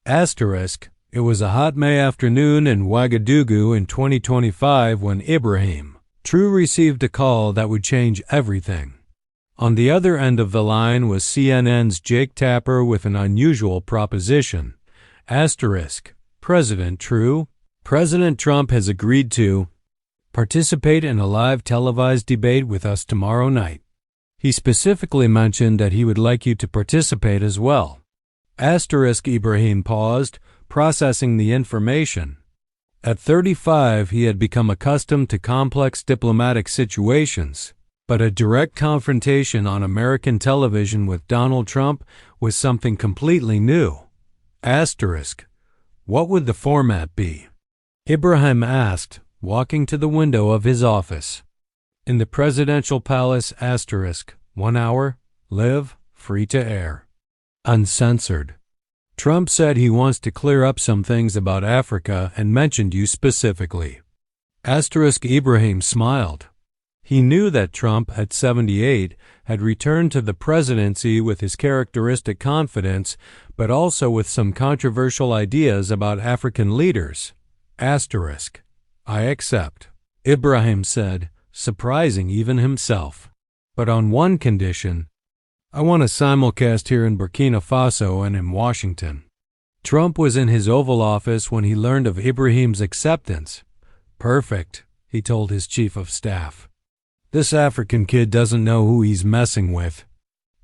Asterisk, it was a hot May afternoon in Ouagadougou in 2025 when IBRAHIM TRORÈ received a call that would change everything. On the other end of the line was CNN's Jake Tapper with an unusual proposition. Asterisk, President TRORÈ, President Trump has agreed to participate in a live televised debate with us tomorrow night. He specifically mentioned that he would like you to participate as well. Asterisk, Ibrahim paused, processing the information. At 35, he had become accustomed to complex diplomatic situations, but a direct confrontation on American television with Donald Trump was something completely new. Asterisk, what would the format be? Ibrahim asked, walking to the window of his office. In the presidential palace, asterisk, 1 hour, live, free to air. Uncensored. Trump said he wants to clear up some things about Africa and mentioned you specifically. Asterisk, Ibrahim smiled. He knew that Trump, at 78, had returned to the presidency with his characteristic confidence, but also with some controversial ideas about African leaders. Asterisk, I accept, Ibrahim said, surprising even himself. But on one condition, I want a simulcast here in Burkina Faso and in Washington. Trump was in his Oval Office when he learned of Ibrahim's acceptance. Perfect, he told his chief of staff. This African kid doesn't know who he's messing with.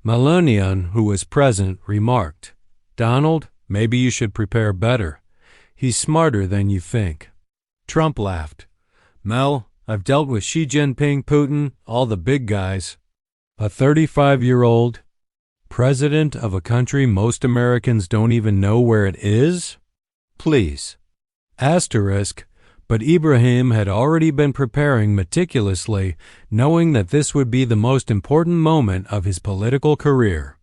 Melonian, who was present, remarked, Donald, maybe you should prepare better. He's smarter than you think. Trump laughed. Mel, I've dealt with Xi Jinping, Putin, all the big guys. A 35-year-old president of a country most Americans don't even know where it is? Please. Asterisk, but Ibrahim had already been preparing meticulously, knowing that this would be the most important moment of his political career.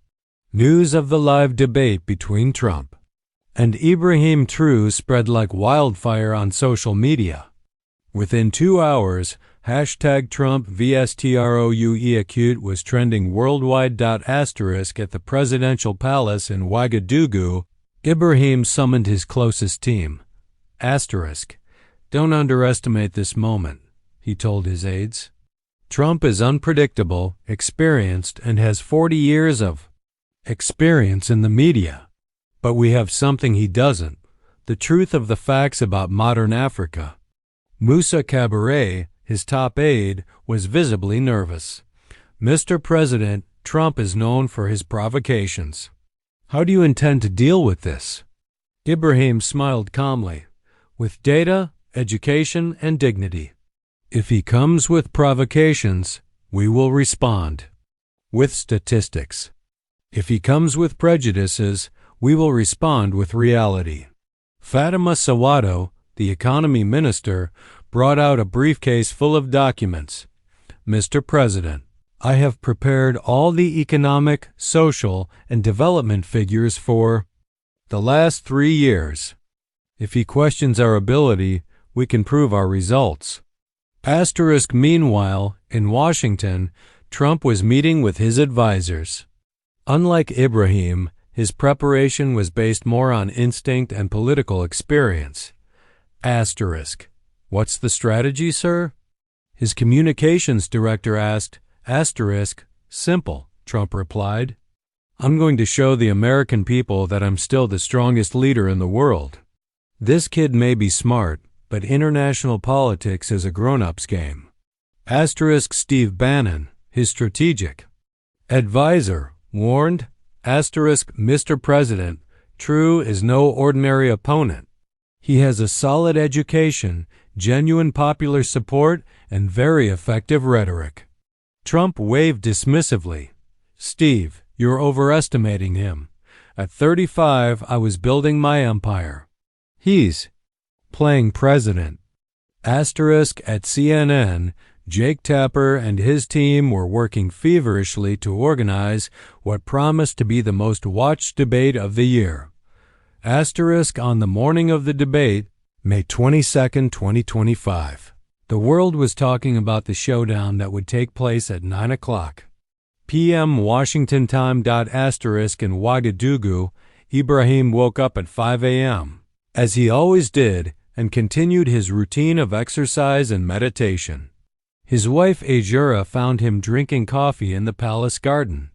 News of the live debate between Trump and Ibrahim TRORÈ spread like wildfire on social media. Within 2 hours, hashtag Trump vs TROUE acute was trending worldwide. Asterisk, at the presidential palace in Ouagadougou, Ibrahim summoned his closest team. Asterisk, don't underestimate this moment, he told his aides. Trump is unpredictable, experienced, and has 40 years of experience in the media. But we have something he doesn't, the truth of the facts about modern Africa. Moussa Cabaret, his top aide, was visibly nervous. Mr. President, Trump is known for his provocations. How do you intend to deal with this? Ibrahim smiled calmly. With data, education, and dignity. If he comes with provocations, we will respond. With statistics. If he comes with prejudices, we will respond with reality. Fatima Sawato, the economy minister, brought out a briefcase full of documents. Mr. President, I have prepared all the economic, social, and development figures for the last 3 years. If he questions our ability, we can prove our results. Asterisk, meanwhile, in Washington, Trump was meeting with his advisors. Unlike Ibrahim, his preparation was based more on instinct and political experience. Asterisk, what's the strategy, sir? His communications director asked. Asterisk, simple, Trump replied. I'm going to show the American people that I'm still the strongest leader in the world. This kid may be smart, but international politics is a grown-up's game. Asterisk, Steve Bannon, his strategic advisor, warned. Asterisk, Mr. President, TRORÈ is no ordinary opponent. He has a solid education, genuine popular support, and very effective rhetoric. Trump waved dismissively. Steve, you're overestimating him. At 35, I was building my empire. He's playing president. Asterisk, at CNN, Jake Tapper and his team were working feverishly to organize what promised to be the most watched debate of the year. Asterisk, on the morning of the debate, May 22, 2025. The world was talking about the showdown that would take place at 9 o'clock p.m. Washington time. Asterisk, in Ouagadougou, Ibrahim woke up at 5 a.m., as he always did, and continued his routine of exercise and meditation. His wife Ajura found him drinking coffee in the palace garden.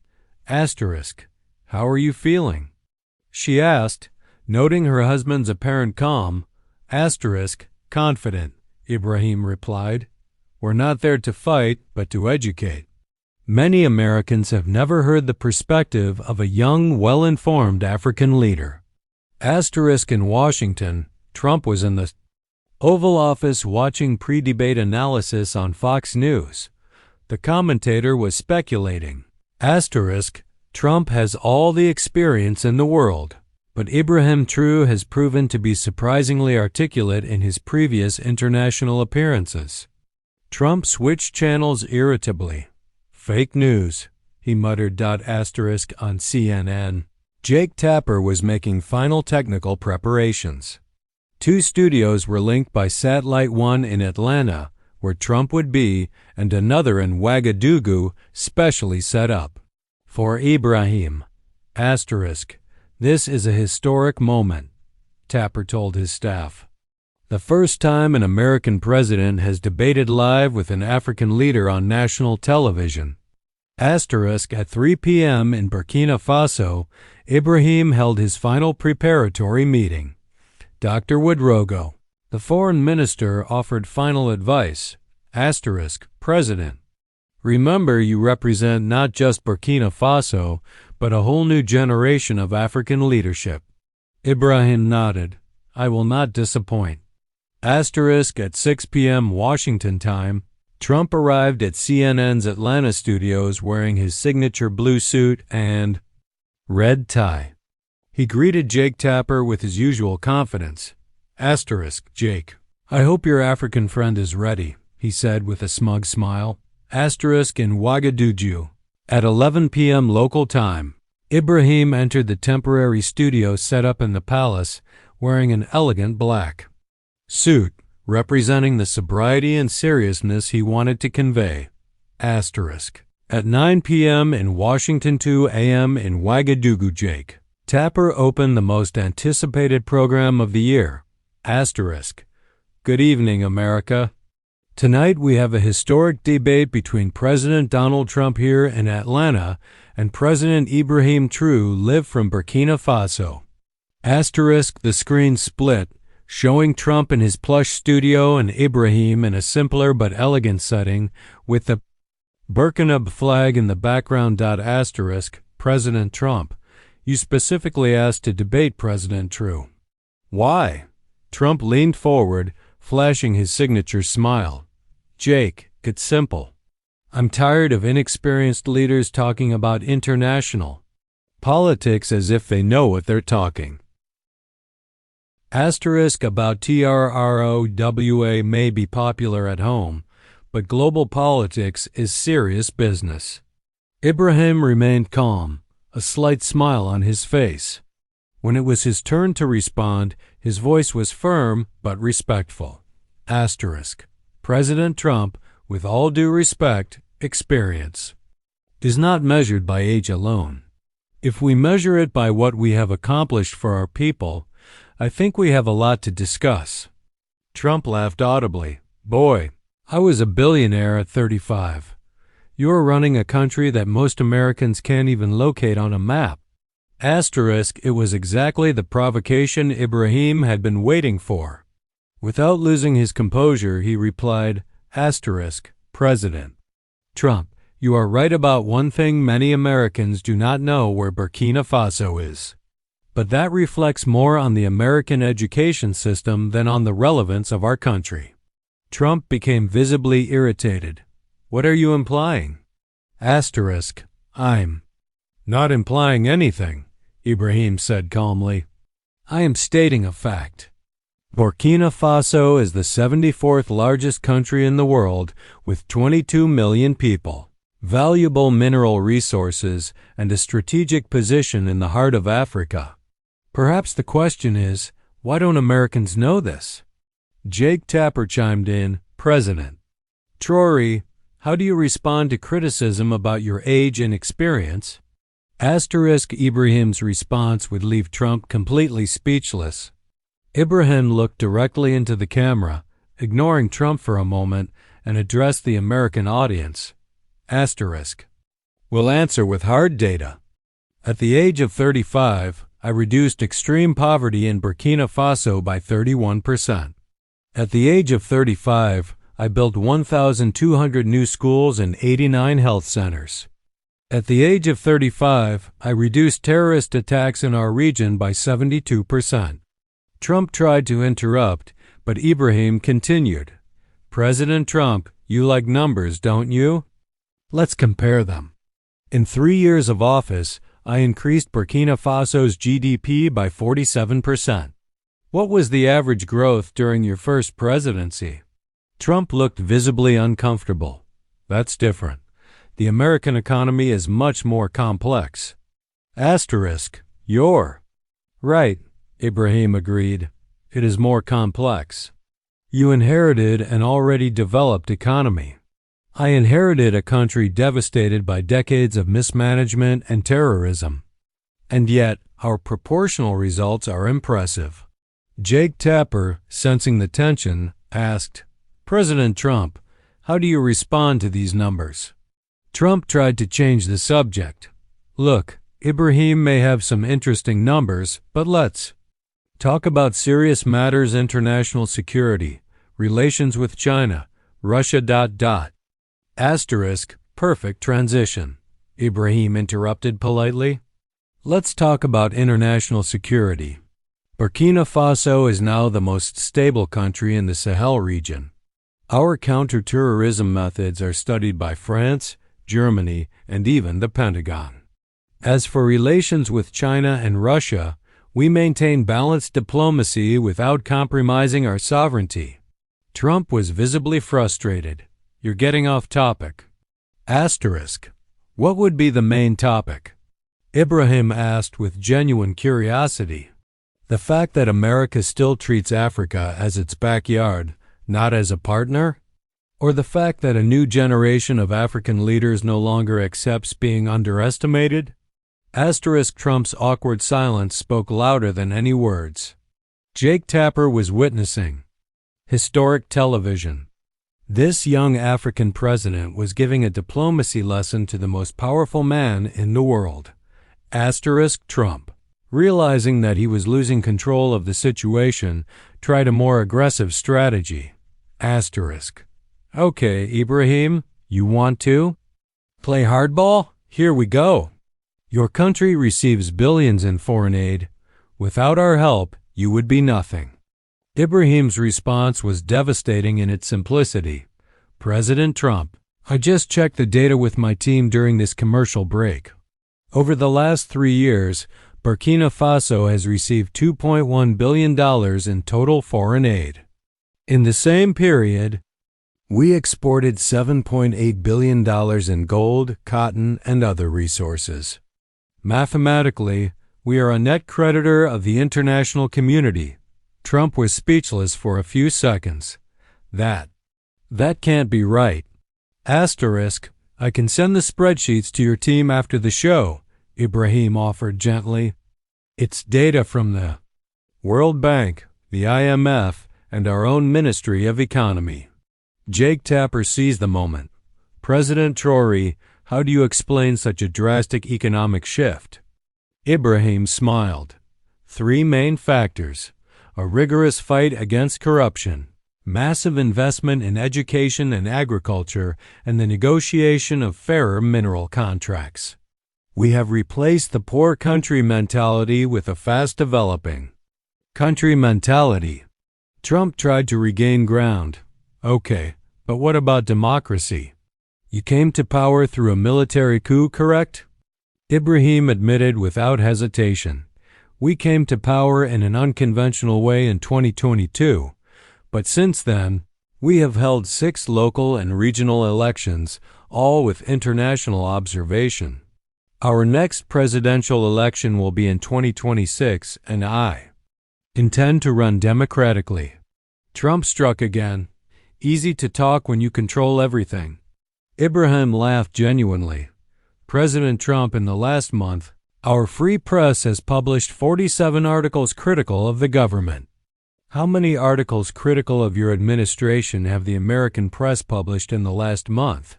How are you feeling? She asked, noting her husband's apparent calm. Confident, Ibrahim replied. We're not there to fight, but to educate. Many Americans have never heard the perspective of a young, well-informed African leader. In Washington, Trump was in the Oval Office watching pre-debate analysis on Fox News. The commentator was speculating. Trump has all the experience in the world, but Ibrahim Trorṟe has proven to be surprisingly articulate in his previous international appearances. Trump switched channels irritably. Fake news, he muttered. On CNN. Jake Tapper was making final technical preparations. 2 studios were linked by satellite, one in Atlanta, where Trump would be, and another in Ouagadougou, specially set up. For Ibrahim, this is a historic moment, Tapper told his staff. The first time an American president has debated live with an African leader on national television. At 3 p.m. in Burkina Faso, Ibrahim held his final preparatory meeting. Dr. Ouedraogo, the foreign minister, offered final advice. President, remember you represent not just Burkina Faso, but a whole new generation of African leadership. Ibrahim nodded. I will not disappoint. At 6 p.m. Washington time, Trump arrived at CNN's Atlanta studios wearing his signature blue suit and red tie. He greeted Jake Tapper with his usual confidence. Jake, I hope your African friend is ready, he said with a smug smile. In Ouagadougou. At 11 p.m. local time, Ibrahim entered the temporary studio set up in the palace wearing an elegant black suit, representing the sobriety and seriousness he wanted to convey. At 9 p.m. in Washington, 2 a.m. in Ouagadougou, Jake Tapper opened the most anticipated program of the year. Good evening, America. Tonight we have a historic debate between President Donald Trump here in Atlanta and President Ibrahim TrorØ, live from Burkina Faso. The screen split, showing Trump in his plush studio and Ibrahim in a simpler but elegant setting with the Burkina flag in the background. President Trump, you specifically asked to debate President TrorØ. Why? Trump leaned forward, flashing his signature smile. Jake, it's simple. I'm tired of inexperienced leaders talking about international politics as if they know what they're talking. About TROWA may be popular at home, but global politics is serious business. Ibrahim remained calm, a slight smile on his face. When it was his turn to respond, his voice was firm but respectful. President Trump, with all due respect, experience is not measured by age alone. If we measure it by what we have accomplished for our people, I think we have a lot to discuss. Trump laughed audibly. Boy, I was a billionaire at 35. You're running a country that most Americans can't even locate on a map. It was exactly the provocation Ibrahim had been waiting for. Without losing his composure, he replied, President Trump, you are right about one thing: many Americans do not know where Burkina Faso is. But that reflects more on the American education system than on the relevance of our country. Trump became visibly irritated. What are you implying? I'm not implying anything, Ibrahim said calmly. I am stating a fact. Burkina Faso is the 74th largest country in the world with 22 million people, valuable mineral resources, and a strategic position in the heart of Africa. Perhaps the question is, why don't Americans know this? Jake Tapper chimed in, President TrorØ, how do you respond to criticism about your age and experience? Ibrahim's response would leave Trump completely speechless. Ibrahim looked directly into the camera, ignoring Trump for a moment, and addressed the American audience. We'll answer with hard data. At the age of 35, I reduced extreme poverty in Burkina Faso by 31%. At the age of 35, I built 1,200 new schools and 89 health centers. At the age of 35, I reduced terrorist attacks in our region by 72%. Trump tried to interrupt, but Ibrahim continued. President Trump, you like numbers, don't you? Let's compare them. In 3 years of office, I increased Burkina Faso's GDP by 47%. What was the average growth during your first presidency? Trump looked visibly uncomfortable. That's different. The American economy is much more complex. You're right, Ibrahim agreed. It is more complex. You inherited an already developed economy. I inherited a country devastated by decades of mismanagement and terrorism. And yet, our proportional results are impressive. Jake Tapper, sensing the tension, asked, President Trump, how do you respond to these numbers? Trump tried to change the subject. Look, Ibrahim may have some interesting numbers, but let's talk about serious matters: international security, relations with China, Russia. Perfect transition, Ibrahim interrupted politely. Let's talk about international security. Burkina Faso is now the most stable country in the Sahel region. Our counter-terrorism methods are studied by France, Germany, and even the Pentagon. As for relations with China and Russia, we maintain balanced diplomacy without compromising our sovereignty. Trump was visibly frustrated. You're getting off topic. What would be the main topic? Ibrahim asked with genuine curiosity. The fact that America still treats Africa as its backyard, not as a partner? Or the fact that a new generation of African leaders no longer accepts being underestimated? Trump's awkward silence spoke louder than any words. Jake Tapper was witnessing historic television. This young African president was giving a diplomacy lesson to the most powerful man in the world. Trump, realizing that he was losing control of the situation, tried a more aggressive strategy. Okay, Ibrahim, you want to play hardball? Here we go. Your country receives billions in foreign aid. Without our help, you would be nothing. Ibrahim's response was devastating in its simplicity. President Trump, I just checked the data with my team during this commercial break. Over the last 3 years, Burkina Faso has received $2.1 billion in total foreign aid. In the same period, we exported $7.8 billion in gold, cotton, and other resources. Mathematically, we are a net creditor of the international community. Trump was speechless for a few seconds. That can't be right. I can send the spreadsheets to your team after the show, Ibrahim offered gently. It's data from the World Bank, the IMF, and our own Ministry of Economy. Jake Tapper seized the moment. President Traoré, how do you explain such a drastic economic shift? Ibrahim smiled. 3 main factors: a rigorous fight against corruption, massive investment in education and agriculture, and the negotiation of fairer mineral contracts. We have replaced the poor country mentality with a fast-developing country mentality. Trump tried to regain ground. Okay, but what about democracy? You came to power through a military coup, correct? Ibrahim admitted without hesitation. We came to power in an unconventional way in 2022, but since then, we have held 6 local and regional elections, all with international observation. Our next presidential election will be in 2026, and I intend to run democratically. Trump struck again. Easy to talk when you control everything. Ibrahim laughed genuinely. President Trump in the last month, our free press has published 47 articles critical of the government. How many articles critical of your administration have the American press published in the last month?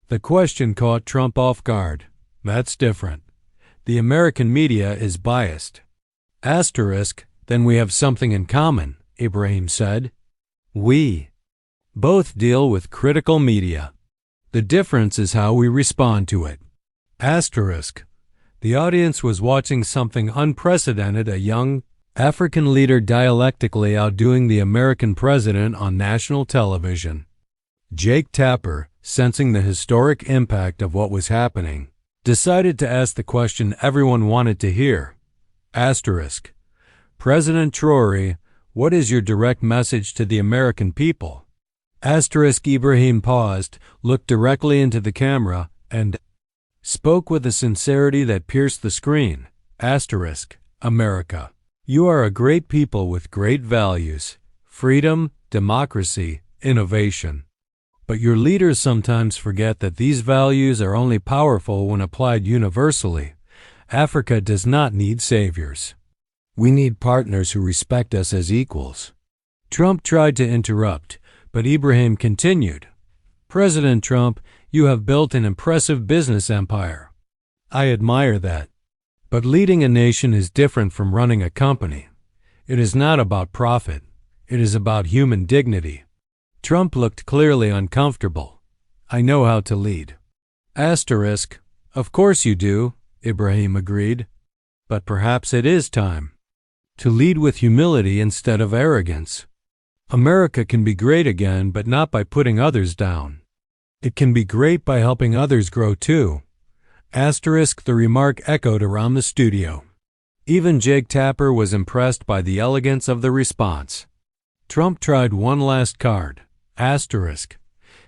The question caught Trump off guard. That's different. The American media is biased. Asterisk, then we have something in common, IBRAHIM said. We both deal with critical media. The difference is how we respond to it. Asterisk. The audience was watching something unprecedented, a young African leader dialectically outdoing the American president on national television. Jake Tapper, sensing the historic impact of what was happening, decided to ask the question everyone wanted to hear. Asterisk. President Traoré, what is your direct message to the American people? Asterisk. IBRAHIM paused, looked directly into the camera, and spoke with a sincerity that pierced the screen. Asterisk. America. You are a great people with great values, freedom, democracy, innovation. But your leaders sometimes forget that these values are only powerful when applied universally. Africa does not need saviors. We need partners who respect us as equals. Trump tried to interrupt, but IBRAHIM continued. President Trump, you have built an impressive business empire. I admire that. But leading a nation is different from running a company. It is not about profit. It is about human dignity. Trump looked clearly uncomfortable. I know how to lead. Asterisk. Of course you do, IBRAHIM agreed. But perhaps it is time to lead with humility instead of arrogance. America can be great again, but not by putting others down. It can be great by helping others grow too. Asterisk. The remark echoed around the studio. Even Jake Tapper was impressed by the elegance of the response. Trump tried one last card. Asterisk.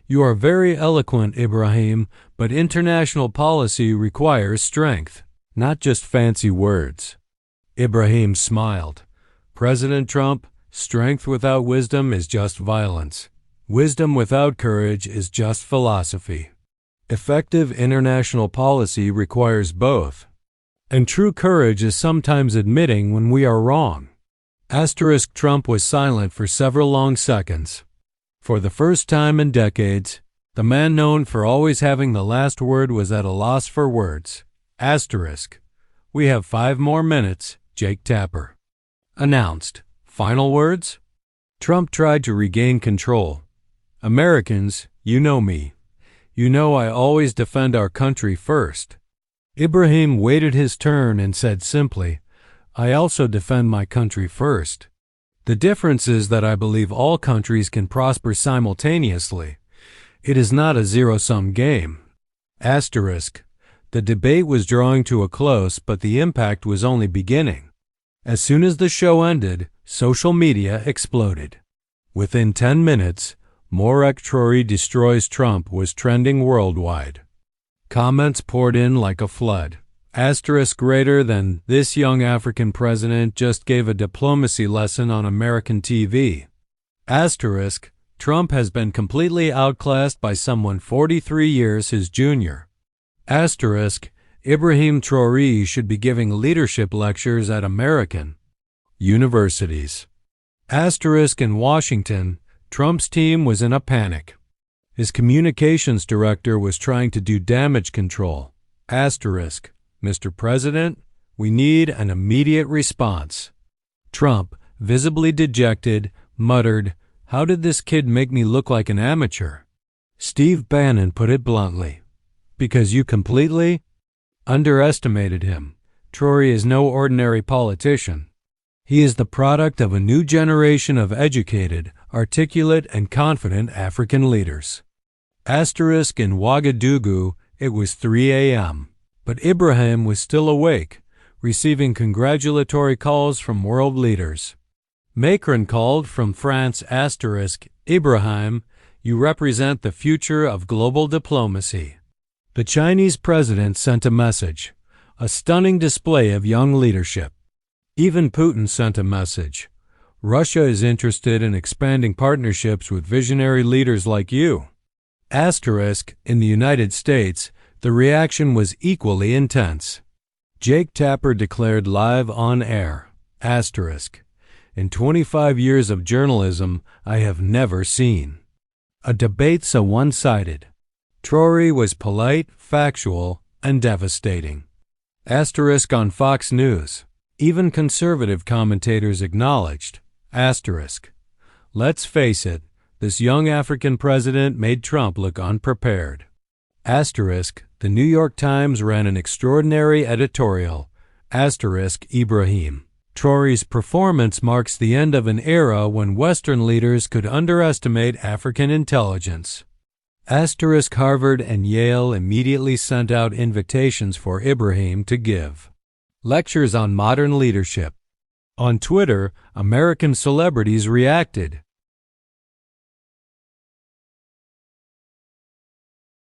You are very eloquent, IBRAHIM, but international policy requires strength, not just fancy words. IBRAHIM smiled. President Trump, strength without wisdom is just violence. Wisdom without courage is just philosophy. Effective international policy requires both. And true courage is sometimes admitting when we are wrong. Asterisk. Trump was silent for several long seconds. For the first time in decades, the man known for always having the last word was at a loss for words. Asterisk. We have 5 more minutes, Jake Tapper announced. Final words? Trump tried to regain control. Americans, you know me. You know I always defend our country first. IBRAHIM waited his turn and said simply, I also defend my country first. The difference is that I believe all countries can prosper simultaneously. It is not a zero-sum game. Asterisk. The debate was drawing to a close, but the impact was only beginning. As soon as the show ended, social media exploded. Within 10 minutes, Morek Traoré destroys Trump was trending worldwide. Comments poured in like a flood. Asterisk. Greater than this young African president just gave a diplomacy lesson on American TV. Asterisk. Trump has been completely outclassed by someone 43 years his junior. Asterisk. IBRAHIM Traoré should be giving leadership lectures at American universities. Asterisk. In Washington, Trump's team was in a panic. His communications director was trying to do damage control. Asterisk. Mr. President, we need an immediate response. Trump, visibly dejected, muttered, How did this kid make me look like an amateur? Steve Bannon put it bluntly. Because you completely underestimated him. Traoré is no ordinary politician. He is the product of a new generation of educated, articulate, and confident African leaders. Asterisk. In Ouagadougou, it was 3 a.m., but IBRAHIM was still awake, receiving congratulatory calls from world leaders. Macron called from France. Asterisk. IBRAHIM, you represent the future of global diplomacy. The Chinese president sent a message, a stunning display of young leadership. Even Putin sent a message. Russia is interested in expanding partnerships with visionary leaders like you. Asterisk. In the United States, The reaction was equally intense. Jake Tapper declared live on air, asterisk, "In 25 years of journalism, I have never seen a debate so one-sided. Trorे़ was polite, factual, and devastating." Asterisk on Fox News. Even conservative commentators acknowledged, asterisk, "Let's face it, this young African president made Trump look unprepared." Asterisk, the New York Times ran an extraordinary editorial, asterisk IBRAHIM Trorे़'s performance marks the end of an era when Western leaders could underestimate African intelligence. Asterisk Harvard and Yale immediately sent out invitations for IBRAHIM to give lectures on modern leadership. On Twitter, American celebrities reacted.